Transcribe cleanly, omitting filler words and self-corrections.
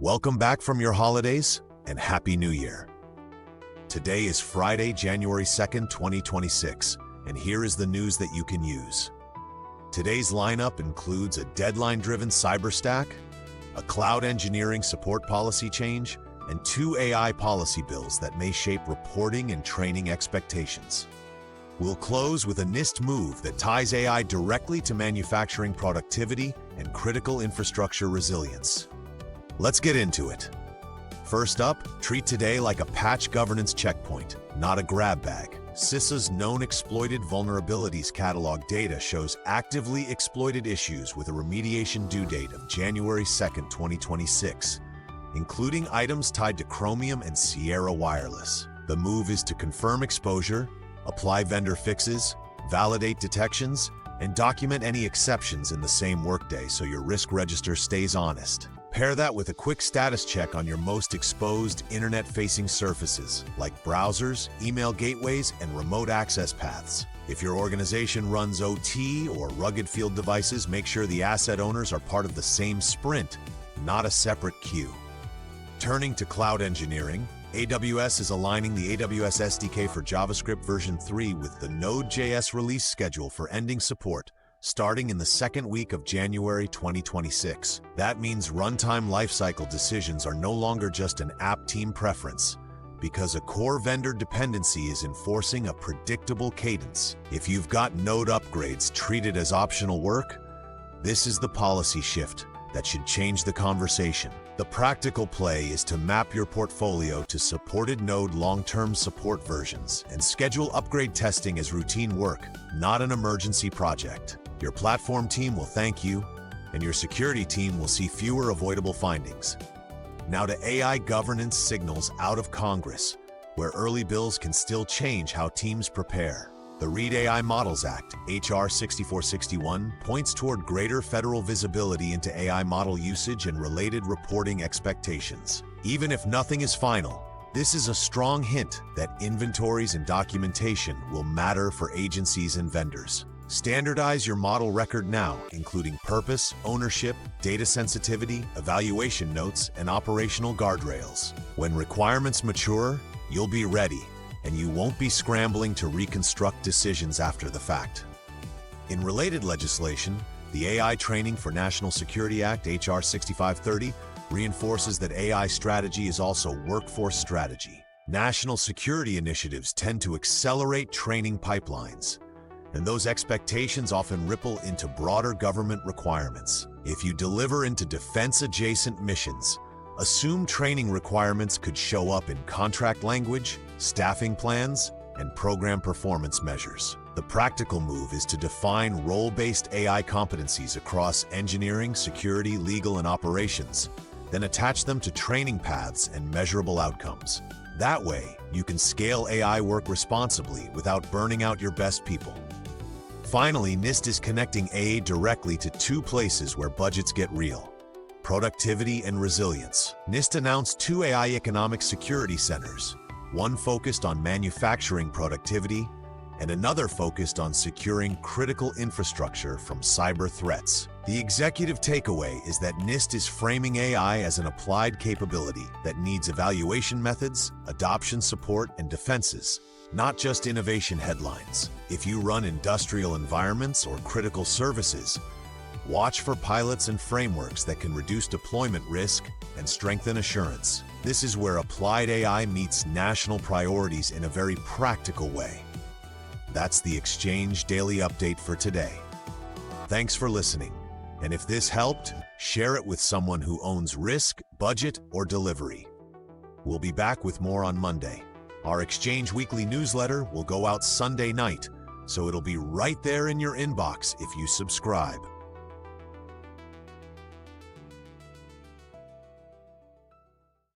Welcome back from your holidays and Happy New Year. Today is Friday, January 2nd, 2026, and here is the news that you can use. Today's lineup includes a deadline-driven cyber stack, a cloud engineering support policy change, and 2 AI policy bills that may shape reporting and training expectations. We'll close with a NIST move that ties AI directly to manufacturing productivity and critical infrastructure resilience. Let's get into it. First up, treat today like a patch governance checkpoint, not a grab bag. CISA's known exploited vulnerabilities catalog data shows actively exploited issues with a remediation due date of January 2nd, 2026, including items tied to Chromium and Sierra Wireless. The move is to confirm exposure, apply vendor fixes, validate detections, and document any exceptions in the same workday so your risk register stays honest. Pair that with a quick status check on your most exposed internet-facing surfaces, like browsers, email gateways, and remote access paths. If your organization runs OT or rugged field devices, make sure the asset owners are part of the same sprint, not a separate queue. Turning to cloud engineering, AWS is aligning the AWS SDK for JavaScript version 3 with the Node.js release schedule for ending support, starting in the second week of January 2026. That means runtime lifecycle decisions are no longer just an app team preference, because a core vendor dependency is enforcing a predictable cadence. If you've got node upgrades treated as optional work, this is the policy shift that should change the conversation. The practical play is to map your portfolio to supported node long-term support versions and schedule upgrade testing as routine work, not an emergency project. Your platform team will thank you, and your security team will see fewer avoidable findings. Now to AI governance signals out of Congress, where early bills can still change how teams prepare. The Read AI Models Act, H.R. 6461, points toward greater federal visibility into AI model usage and related reporting expectations. Even if nothing is final, this is a strong hint that inventories and documentation will matter for agencies and vendors. Standardize your model record now, including purpose, ownership, data sensitivity, evaluation notes, and operational guardrails. When requirements mature, you'll be ready, and you won't be scrambling to reconstruct decisions after the fact. In related legislation, the AI Training for National Security Act, H.R. 6530, reinforces that AI strategy is also workforce strategy. National security initiatives tend to accelerate training pipelines, and those expectations often ripple into broader government requirements. If you deliver into defense-adjacent missions, assume training requirements could show up in contract language, staffing plans, and program performance measures. The practical move is to define role-based AI competencies across engineering, security, legal, and operations, then attach them to training paths and measurable outcomes. That way, you can scale AI work responsibly without burning out your best people. Finally, NIST is connecting AI directly to 2 places where budgets get real: productivity and resilience. NIST announced 2 AI economic security centers, one focused on manufacturing productivity and another focused on securing critical infrastructure from cyber threats. The executive takeaway is that NIST is framing AI as an applied capability that needs evaluation methods, adoption support, and defenses, not just innovation headlines. If you run industrial environments or critical services, watch for pilots and frameworks that can reduce deployment risk and strengthen assurance. This is where applied AI meets national priorities in a very practical way. That's the Exchange Daily Update for today. Thanks for listening. And if this helped, share it with someone who owns risk, budget, or delivery. We'll be back with more on Monday. Our Exchange Weekly newsletter will go out Sunday night, so it'll be right there in your inbox if you subscribe.